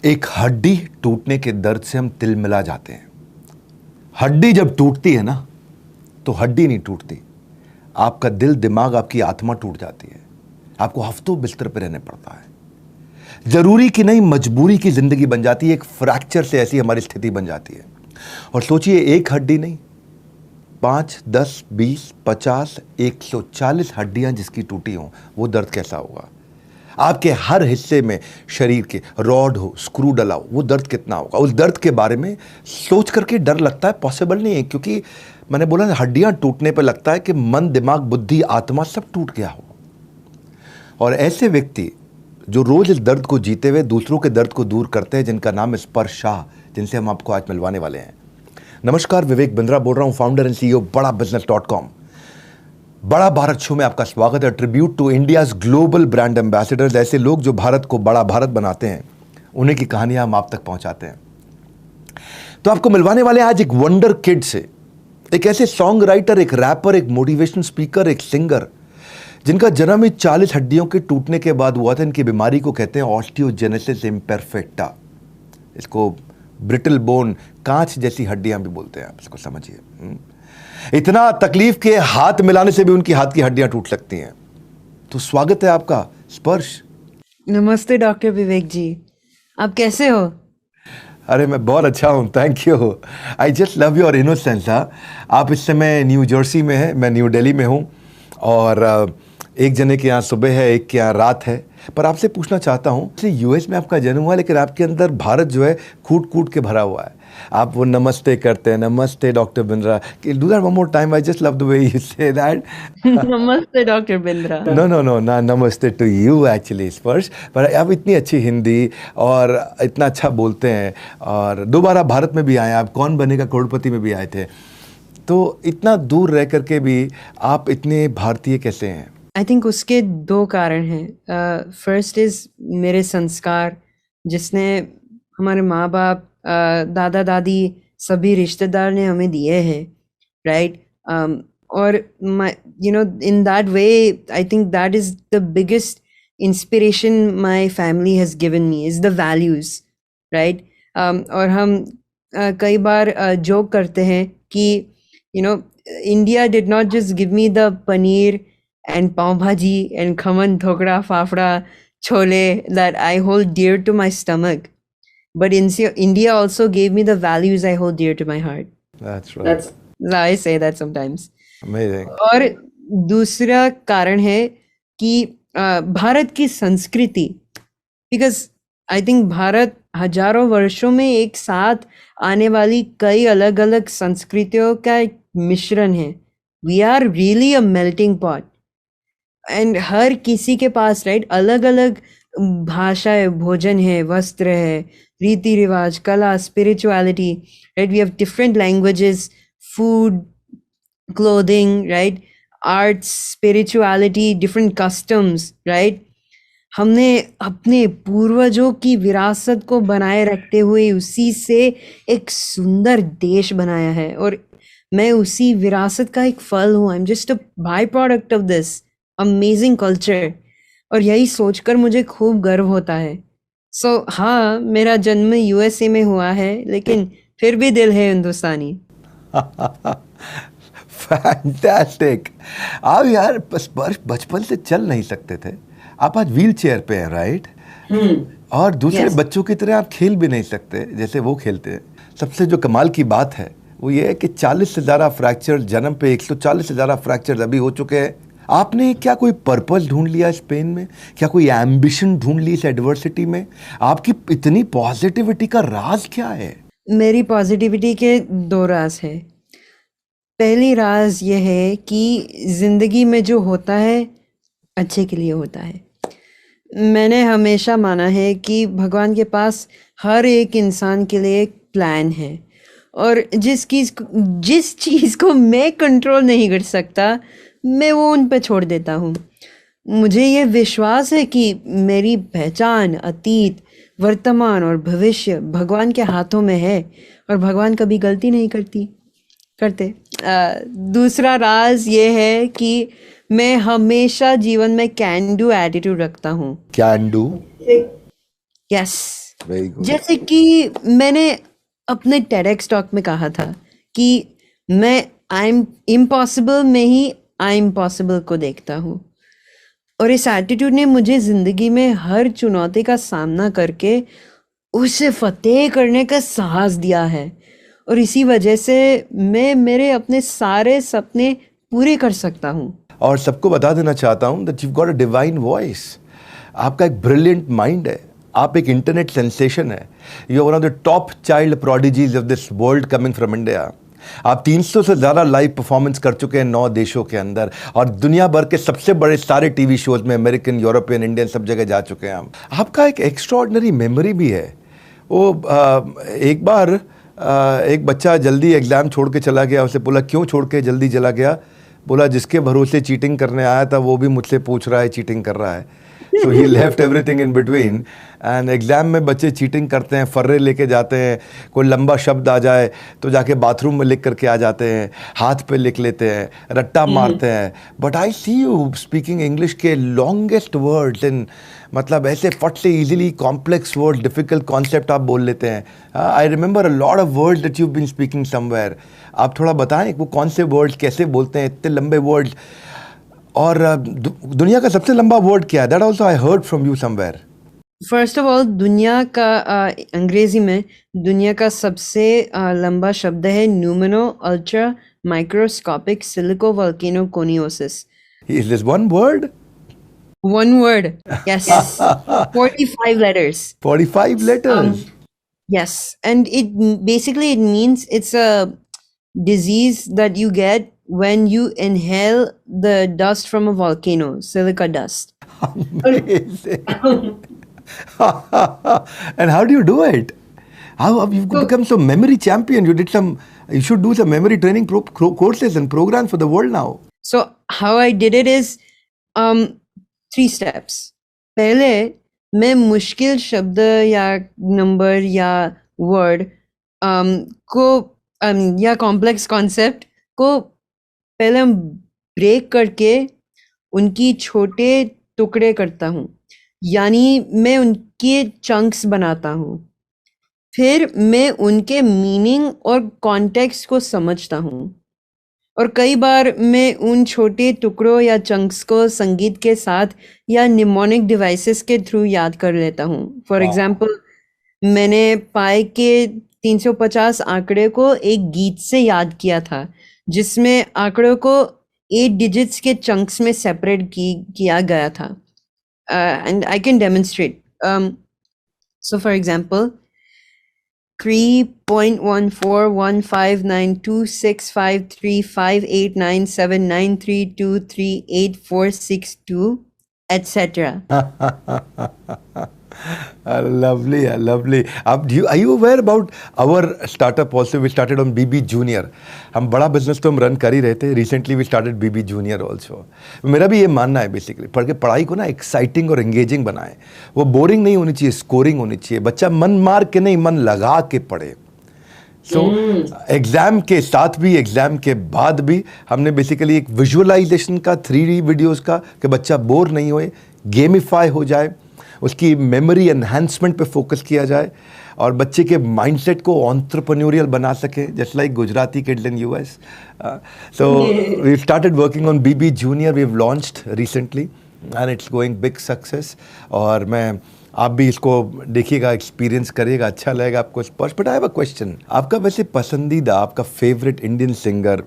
एक हड्डी टूटने के दर्द से हम तिलमिला जाते हैं। हड्डी जब टूटती है ना, तो हड्डी नहीं टूटती, आपका दिल, दिमाग, आपकी आत्मा टूट जाती है। आपको हफ्तों बिस्तर पर रहने पड़ता है। जरूरी की नहीं, मजबूरी की जिंदगी बन जाती है। एक फ्रैक्चर से ऐसी हमारी स्थिति बन जाती है। और सोचिए, एक हड्डी नहीं, 5, 10, 20, 50, 140 हड्डियां जिसकी टूटी हों, वो दर्द कैसा होगा। आपके हर हिस्से में शरीर के रॉड हो, स्क्रू डला हो, वो दर्द कितना होगा। उस दर्द के बारे में सोच करके डर लगता है, पॉसिबल नहीं है। क्योंकि मैंने बोला ना, हड्डियां टूटने पर लगता है कि मन, दिमाग, बुद्धि, आत्मा सब टूट गया हो। और ऐसे व्यक्ति जो रोज इस दर्द को जीते हुए दूसरों के दर्द को दूर करते हैं, जिनका नाम स्पर्श शाह, जिनसे हम आपको आज मिलवाने वाले हैं। नमस्कार, विवेक बिंद्रा बोल रहा हूं, फाउंडर एंड CEO बड़ा बिजनेस.com। बड़ा भारत शो में आपका स्वागत है। Tribute to India's global brand ambassadors, ऐसे लोग जो भारत को बड़ा भारत बनाते हैं, उन्हीं की कहानियां हम आप तक पहुंचाते हैं। तो आपको मिलवाने वाले आज एक वंडर किड से, एक ऐसे सॉन्ग राइटर, एक रैपर, एक मोटिवेशन स्पीकर, एक सिंगर, जिनका जन्म ही 40 हड्डियों के टूटने के बाद हुआ था। इनकी बीमारी को कहते हैं ऑस्टियोजेनेसिस इम्परफेक्टा। इसको ब्रिटल बोन, कांच जैसी हड्डियां भी बोलते हैं। आप इसको समझिए। इतना तकलीफ के हाथ मिलाने से भी उनकी हाथ की हड्डियां टूट सकती हैं। तो स्वागत है आपका, स्पर्श। नमस्ते डॉक्टर विवेक जी, आप कैसे हो? अरे मैं बहुत अच्छा हूँ, thank you. I just love your innocence. आप इस समय न्यू जर्सी में हैं, मैं न्यू दिल्ली में हूँ। और एक जने के यहाँ सुबह है, एक के यहाँ रात है। पर आपसे पूछना चाहता हूँ, US में आपका जन्म हुआ, लेकिन आपके अंदर भारत जो है कूट कूट के भरा हुआ है। आप वो नमस्ते करते हैं, नमस्ते doctor Bindra. Do that one more time, I just love the way you say that. नमस्ते डॉक्टर बिंद्रा। नो ना, नमस्ते टू यू एक्चुअली स्पर्श। पर आप इतनी अच्छी हिंदी और इतना अच्छा बोलते हैं, और दोबारा भारत में भी आए, आप कौन बनेगा करोड़पति में भी आए थे। तो इतना दूर रह करके भी आप इतने भारतीय कैसे हैं? आई थिंक उसके दो कारण हैं। फर्स्ट इज मेरे संस्कार, जिसने हमारे माँ बाप, दादा दादी, सभी रिश्तेदार ने हमें दिए हैं, राइट। और in that way I think that is the biggest inspiration my family has given me, is the values, right. और हम कई बार जोक करते हैं कि India did not just give me the paneer and pav bhaji and khaman, dhokra, fafda, chole that I hold dear to my stomach, but India also gave me the values I hold dear to my heart. That's right. I say that sometimes. Amazing. और दूसरा कारण है कि भारत की संस्कृति, because I think Bharat हजारों वर्षों में एक साथ आने वाली कई अलग अलग संस्कृतियों का एक मिश्रण है। We are really a melting pot. And हर किसी के पास, राइट, अलग अलग भाषा है, भोजन है, वस्त्र है, रीति रिवाज, कला, spirituality, right. We have different languages, food, clothing, right, arts, spirituality, different customs, right. हमने अपने पूर्वजों की विरासत को बनाए रखते हुए उसी से एक सुंदर देश बनाया है, और मैं उसी विरासत का एक फल हूँ। I am just a by product of this amazing culture, और यही सोचकर मुझे खूब गर्व होता है। हाँ, मेरा जन्म USA में हुआ है, लेकिन फिर भी दिल है हिंदुस्तानी। फैंटास्टिक। आप यार बचपन से चल नहीं सकते थे, आप आज व्हील चेयर पे हैं, राइट। और दूसरे बच्चों की तरह आप खेल भी नहीं सकते जैसे वो खेलते हैं। सबसे जो कमाल की बात है वो ये है कि 40 से ज़्यादा फ्रैक्चर, जन्म पे 140 से ज़्यादा फ्रैक्चर अभी हो चुके हैं। आपने क्या कोई पर्पस ढूंढ लिया इस पेन में? क्या कोई एम्बिशन ढूंढ ली इस एडवर्सिटी में? आपकी इतनी पॉजिटिविटी का राज क्या है? मेरी पॉजिटिविटी के दो राज है। पहली राज ये है कि जिंदगी में जो होता है अच्छे के लिए होता है। मैंने हमेशा माना है कि भगवान के पास हर एक इंसान के लिए एक प्लान है, और जिस चीज़ को मैं कंट्रोल नहीं कर सकता, मैं वो उन पे छोड़ देता हूँ। मुझे ये विश्वास है कि मेरी पहचान, अतीत, वर्तमान और भविष्य भगवान के हाथों में है, और भगवान कभी गलती नहीं करते। दूसरा राज ये है कि मैं हमेशा जीवन में कैन डू एटीट्यूड रखता हूँ। Can do? Yes, very good. जैसे कि मैंने अपने TEDx टॉक में कहा था कि मैं आई एम इम्पॉसिबल में ही आई एम पॉसिबल को देखता हूँ, और इस एटीट्यूड ने मुझे जिंदगी में हर चुनौती का सामना करके उसे फतेह करने का साहस दिया है, और इसी वजह से मैं मेरे अपने सारे सपने पूरे कर सकता हूँ। और सबको बता देना चाहता हूं that you got a divine voice. आपका एक ब्रिलियंट माइंड है, आप एक इंटरनेट सेंसेशन है, you are one of the top child prodigies of this world coming from India. आप 300 से ज़्यादा लाइव परफॉर्मेंस कर चुके हैं 9 देशों के अंदर, और दुनिया भर के सबसे बड़े सारे टीवी शोज में अमेरिकन, यूरोपियन, इंडियन सब जगह जा चुके हैं आप। आपका एक एक्स्ट्रॉर्डनरी मेमोरी भी है। वो एक बार एक बच्चा जल्दी एग्ज़ाम छोड़ के चला गया, उसे बोला क्यों छोड़ के जल्दी चला गया? बोला जिसके भरोसे चीटिंग करने आया था वो भी मुझसे पूछ रहा है चीटिंग कर रहा है। So he left everything in between. And exam में बच्चे चीटिंग करते हैं, फर्रे लेके जाते हैं, कोई लंबा शब्द आ जाए तो जाके बाथरूम में लिख करके आ जाते हैं, हाथ पे लिख लेते हैं, रट्टा मारते हैं। But I see you speaking English के लॉन्गेस्ट वर्ड्स इन, मतलब ऐसे फट से easily complex word, difficult concept आप बोल लेते हैं। I remember a lot of words that you been speaking somewhere. आप थोड़ा बताएं वो कौन से वर्ड्स कैसे बोलते हैं, इतने लंबे वर्ड्स, और दुनिया का सबसे लंबा वर्ड क्या है? That also I heard from you somewhere. First of all, दुनिया का अंग्रेजी में दुनिया का सबसे लंबा शब्द है pneumonoultramicroscopicsilicovolcanoconiosis. Is this one word? One word. Yes. 45 letters. 45 letters. Yes. And basically it means it's a disease that you get when you inhale the dust from a volcano, silica dust. Amazing. And how do you do it? How you've become so memory champion? You should do some memory training courses and programs for the world now. So how I did it is 3 steps. पहले मैं मुश्किल शब्द या number या word को या complex concept को पहले हम ब्रेक करके उनकी छोटे टुकड़े करता हूँ, यानी मैं उनके चंक्स बनाता हूँ। फिर मैं उनके मीनिंग और कॉन्टेक्स्ट को समझता हूँ, और कई बार मैं उन छोटे टुकड़ों या चंक्स को संगीत के साथ या निमोनिक डिवाइसेस के थ्रू याद कर लेता हूँ। फॉर एग्जांपल, मैंने पाई के 350 आंकड़े को एक गीत से याद किया था, जिसमें आंकड़ों को 8 डिजिट्स के चंक्स में सेपरेट किया गया था। And I can demonstrate. So for example, 3.1415192653589793238462, etc. Lovely, lovely. Are you aware about our startup also? We started on BB Junior. हम बड़ा बिजनेस तो हम रन कर ही रहे थे. Recently we started BB Junior also. मेरा भी ये मानना है बेसिकली, पढ़ाई को ना एक्साइटिंग और एंगेजिंग बनाएं. वो बोरिंग नहीं होनी चाहिए, स्कोरिंग होनी चाहिए. बच्चा मन मार के नहीं, मन लगा के पढ़े. सो एग्ज़ाम के साथ भी, एग्ज़ाम के बाद भी हमने बेसिकली एक विजुअलाइजेशन का 3D वीडियोस का, कि बच्चा बोर नहीं होए, गेमिफाई हो जाए, उसकी मेमोरी एनहांसमेंट पे फोकस किया जाए, और बच्चे के माइंडसेट को एंटरप्रेन्योरियल बना सके, just like Gujarati kids in US. So we started working on BB Junior. We've launched recently and it's going big success. और मैं, आप भी इसको देखिएगा, एक्सपीरियंस करिएगा, अच्छा लगेगा आपको. But I have a question. आपका वैसे पसंदीदा, आपका favourite Indian singer,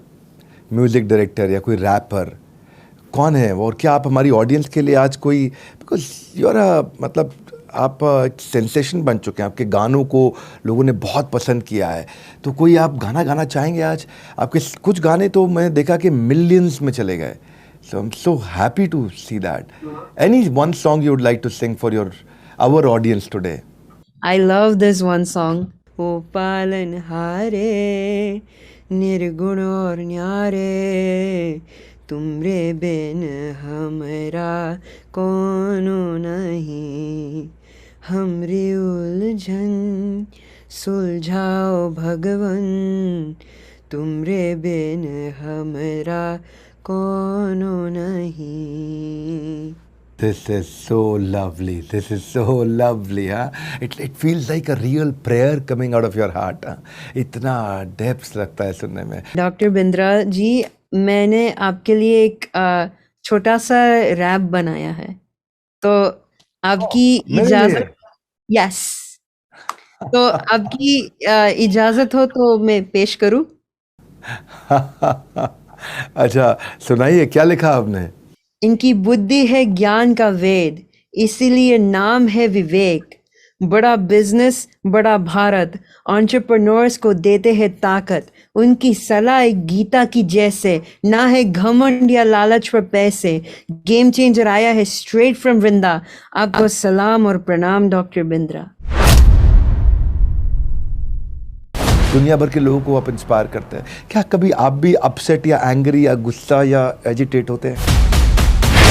music director या कोई रैपर कौन है? और क्या आप हमारी ऑडियंस के लिए आज कोई, बिकॉज यू आर मतलब आप एक सेंसेशन बन चुके हैं, आपके गानों को लोगों ने बहुत पसंद किया है, तो कोई आप गाना गाना चाहेंगे आज? आपके कुछ गाने तो मैं देखा कि मिलियंस में चले गए. So I am so happy to see that. Any one song you would like to sing for your our audience today? I love this one song. ओ पालनहारे निर्गुण और न्यारे, तुमरे बिन हमरा कोनो नहीं, हमरी उलझन सुलझाओ भगवन, तुमरे बिन हमरा कोनो नहीं. This is so lovely. This is so lovely. Huh? It feels like a real prayer coming out of your heart. Huh? इतना डेप्थ लगता है सुनने में. डॉक्टर बिंद्रा जी, मैंने आपके लिए एक छोटा सा रैप बनाया है, तो आपकी मेरे लिए? इजाजत, यस, तो आपकी इजाजत हो तो मैं पेश करूं? अच्छा, सुनाइए, क्या लिखा आपने? इनकी बुद्धि है ज्ञान का वेद, इसीलिए नाम है विवेक। बड़ा बिजनेस, बड़ा भारत, एंटरप्रेन्योर्स को देते हैं ताकत। उनकी सलाह एक गीता की जैसे, ना है घमंड या लालच पर पैसे। गेम चेंजर आया है स्ट्रेट फ्रॉम वृंदा। आपको सलाम और प्रणाम डॉक्टर बिंद्रा। दुनिया भर के लोगों को आप इंस्पायर करते हैं। क्या कभी आप भी अपसेट या एंग्री या गुस्सा या एजिटेट होते हैं?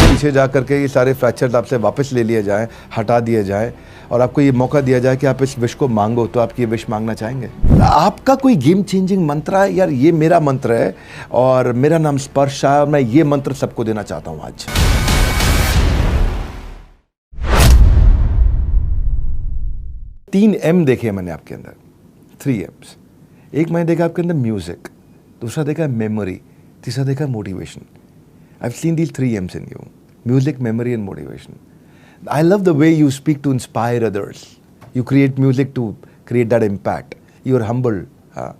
पीछे जा करके ये सारे फ्रैक्चर्स आपसे वापस ले लिए जाएं, हटा दिए जाएं और आपको ये मौका दिया जाए कि आप इस विश को मांगो, तो आप ये विश मांगना चाहेंगे? आपका कोई गेम चेंजिंग मंत्र है? यार ये मेरा मंत्र है और मेरा नाम स्पर्श है और मैं ये मंत्र सबको देना चाहता हूं आज। तीन एम देखे मैंने आपके अंदर, 3 M's। एक मैंने देखा आपके अंदर म्यूजिक, दूसरा देखा मेमोरी, तीसरा देखा motivation. I've seen these 3 M's in you: music, memory and motivation. I love the way you speak to inspire others. You create music to create that impact. You are humble. हाँ,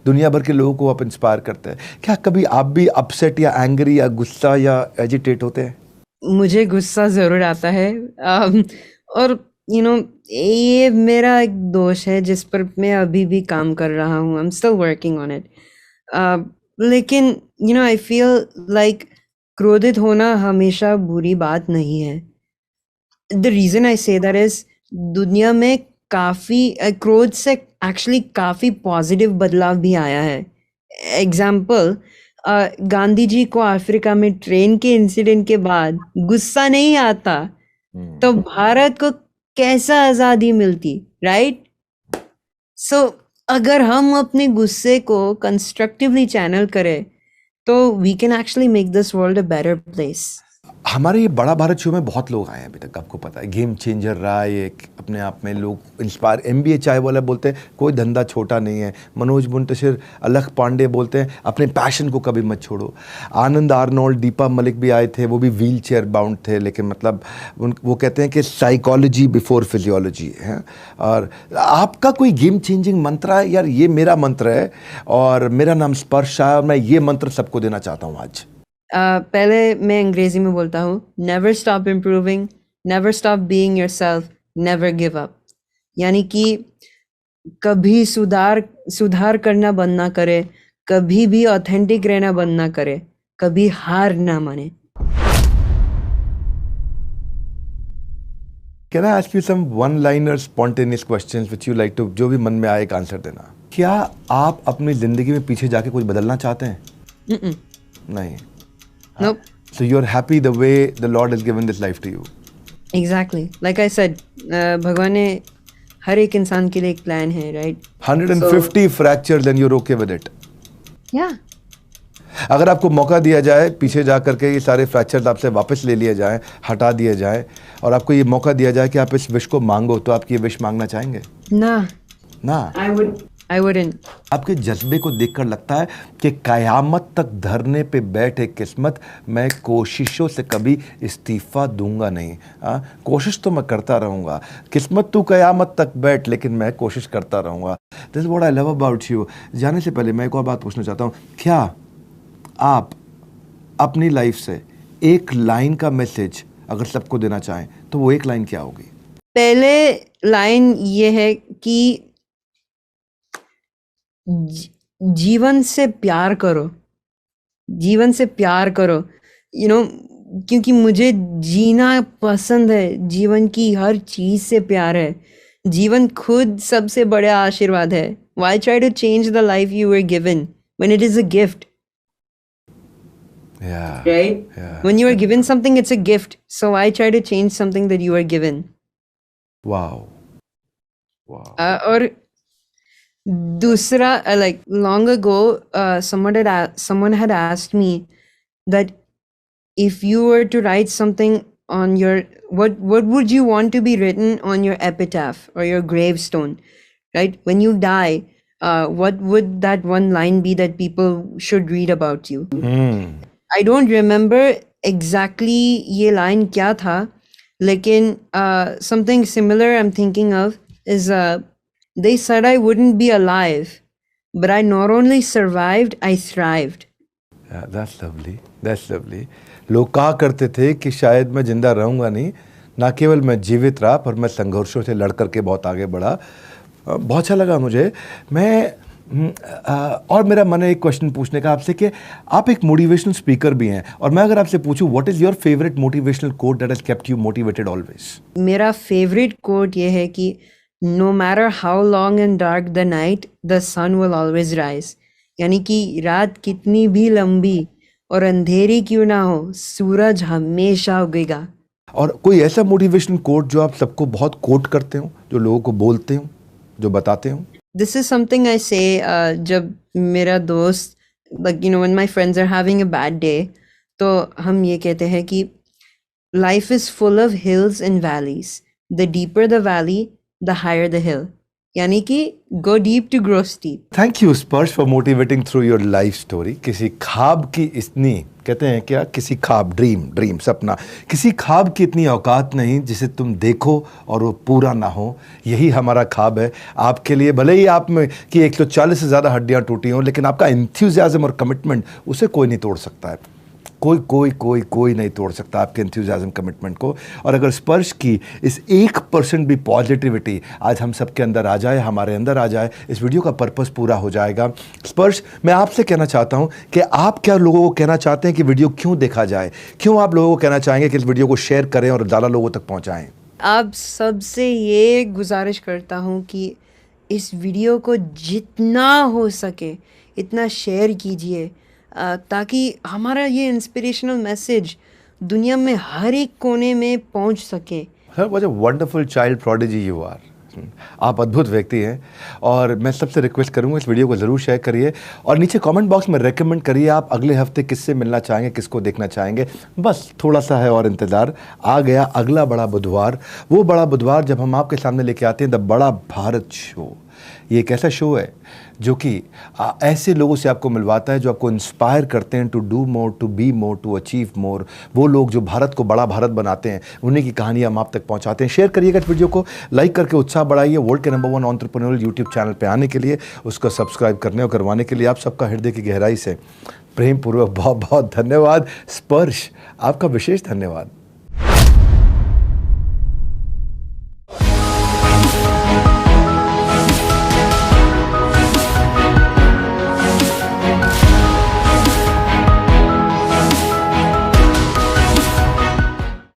दुनिया भर के लोगों को आप inspire करते हैं। क्या कभी आप भी अपसेट या एंग्री या गुस्सा या एजिटेट होते हैं? मुझे गुस्सा ज़रूर आता है, और ये मेरा एक दोष है जिस पर मैं अभी भी काम कर रहा हूँ। I am still working on it. लेकिन आई फील लाइक क्रोधित होना हमेशा बुरी बात नहीं है। The reason I say that is, दुनिया में काफ़ी क्रोध से एक्चुअली काफ़ी पॉजिटिव बदलाव भी आया है। एग्जाम्पल, गांधी जी को अफ्रीका में ट्रेन के इंसिडेंट के बाद गुस्सा नहीं आता तो भारत को कैसा आज़ादी मिलती, राइट? सो अगर हम अपने गुस्से को कंस्ट्रक्टिवली चैनल करें तो we can actually make this world a better place. हमारे ये बड़ा भारत शो में बहुत लोग आए हैं अभी तक, आपको पता है। गेम चेंजर रहा है ये अपने आप में, लोग इंस्पायर। MBA चाय वाला बोलते हैं कोई धंधा छोटा नहीं है। मनोज मुंतशिर, अलख पांडे बोलते हैं अपने पैशन को कभी मत छोड़ो। आनंद आर्नोल्ड, दीपा मलिक भी आए थे, वो भी व्हील चेयर बाउंड थे, लेकिन मतलब वो कहते हैं कि साइकोलॉजी बिफोर फिजियोलॉजी है। और आपका कोई गेम चेंजिंग मंत्र है? यार ये मेरा मंत्र है और मेरा नाम स्पर्श है और मैं ये मंत्र सबको देना चाहता हूँ आज। पहले मैं अंग्रेजी में बोलता हूँ, never stop improving, never stop being yourself, never give up. यानी कि कभी सुधार करना बंद ना करे, कभी भी ऑथेंटिक रहना बंद ना करे, कभी हार ना माने। Can I ask you some one-liner spontaneous questions which you like to, जो भी मन में आए एक आंसर देना। क्या आप अपनी जिंदगी में पीछे जाके कुछ बदलना चाहते हैं? नहीं। Nope. So you're happy the way the Lord has given this life to you. Exactly. Like I said, भगवान ने हर एक इंसान के लिए एक प्लान है, right? 150 fractures and you're okay with it. Yeah. अगर आपको मौका दिया जाए पीछे जा करके ये सारे फ्रैक्चर्स आपसे वापस ले लिए जाएं, हटा दिए जाएं और आपको ये मौका दिया जाए कि आप इस विश को मांगो, तो आप ये विश मांगना चाहेंगे? ना। I wouldn't. आपके जज्बे को देखकर लगता है कि कयामत तक धरने पे बैठे किस्मत, मैं कोशिशों से कभी इस्तीफा दूंगा नहीं। कोशिश तो मैं करता रहूँगा। किस्मत तू कयामत तक बैठ, लेकिन मैं कोशिश करता रहूँगा। This is what I love about you. जाने से पहले मैं एक और बात पूछना चाहता हूँ। क्या आप अपनी लाइफ से एक लाइन का मैसेज अगर सबको देना चाहें तो वो एक लाइन क्या होगी? पहले लाइन ये है कि जीवन से प्यार करो, जीवन से प्यार करो। क्योंकि मुझे जीना पसंद है, जीवन की हर चीज से प्यार है। जीवन खुद सबसे बड़ा आशीर्वाद है। Why try to change the life you were given when it is a gift? Yeah. Right? Yeah. When you are given something, it's a gift. So why try to change something that you are given? Wow. और दूसरा, like long ago, someone had asked me that if you were to write something on your what would you want to be written on your epitaph or your gravestone, right? When you die, what would that one line be that people should read about you? I don't remember exactly ये line क्या था, लेकिन something similar I'm thinking of is they said I wouldn't be alive, but I not only survived, I thrived. That's lovely. That's lovely. लोग कहा करते थे कि शायद मैं जिंदा रहूंगा नहीं, ना केवल मैं जीवित रहा पर मैं संघर्षों से लड़ करके बहुत आगे बढ़ा। बहुत अच्छा लगा मुझे। और मेरा मन है एक क्वेश्चन पूछने का आपसे कि आप एक मोटिवेशनल स्पीकर भी हैं, और मैं अगर आपसे पूछूं what is your favourite motivational quote that has kept you motivated always? मेरा फेवरेट कोट ये है कि no matter how long and dark the night, the sun will always rise. यानी कि रात कितनी भी लंबी और अंधेरी क्यों ना हो, सूरज हमेशा उगेगा। और कोई ऐसा मोटिवेशनल कोट जो आप सबको बहुत कोट करते हो, जो लोगों को बोलते हो, जो बताते हो? This is something I say जब मेरा दोस्त, like you know, when my friends are having a bad day, तो हम ये कहते हैं कि life is full of hills and valleys. The deeper the valley, the higher the hill. यानी कि go deep to grow steep. Thank you स्पर्श for motivating through your life story. किसी ख्वाब की इतनी, कहते हैं क्या, किसी ख्वाब, ड्रीम सपना, किसी ख्वाब की इतनी औकात नहीं जिसे तुम देखो और वो पूरा ना हो। यही हमारा ख्वाब है आपके लिए। भले ही आप में कि 140 से ज़्यादा हड्डियाँ टूटी हों, लेकिन आपका एंथुसियाज्म और कमिटमेंट उसे कोई नहीं तोड़ सकता है। कोई नहीं तोड़ सकता आपके एंथुसियाज्म कमिटमेंट को। और अगर स्पर्श की इस 1% भी पॉजिटिविटी आज हम सबके अंदर आ जाए, हमारे अंदर आ जाए, इस वीडियो का पर्पस पूरा हो जाएगा। स्पर्श, मैं आपसे कहना चाहता हूं कि आप क्या लोगों को कहना चाहते हैं कि वीडियो क्यों देखा जाए? क्यों आप लोगों को कहना चाहेंगे कि इस वीडियो को शेयर करें और ज़्यादा लोगों तक पहुँचाएँ? आप सबसे ये गुजारिश करता हूँ कि इस वीडियो को जितना हो सके इतना शेयर कीजिए, ताकि हमारा ये इंस्पिरेशनल मैसेज दुनिया में हर एक कोने में पहुंच सके। What a wonderful child prodigy you are. आप अद्भुत व्यक्ति हैं, और मैं सबसे रिक्वेस्ट करूंगा इस वीडियो को ज़रूर शेयर करिए और नीचे कमेंट बॉक्स में रेकमेंड करिए आप अगले हफ्ते किससे मिलना चाहेंगे, किसको देखना चाहेंगे। बस थोड़ा सा है और इंतज़ार। आ गया अगला बड़ा बुधवार, वो बड़ा बुधवार जब हम आपके सामने लेके आते हैं द बड़ा भारत शो। ये एक ऐसा शो है जो कि ऐसे लोगों से आपको मिलवाता है जो आपको इंस्पायर करते हैं to do more, to be more, to achieve more. वो लोग जो भारत को बड़ा भारत बनाते हैं, उन्हीं की कहानी हम आप तक पहुंचाते हैं। शेयर करिएगा इस वीडियो को, लाइक करके उत्साह बढ़ाइए। वर्ल्ड के नंबर 1 एंटरप्रेन्योरियल यूट्यूब चैनल पे आने के लिए, उसको सब्सक्राइब करने और करवाने के लिए आप सबका हृदय की गहराई से प्रेम पूर्वक बहुत बहुत धन्यवाद। स्पर्श, आपका विशेष धन्यवाद।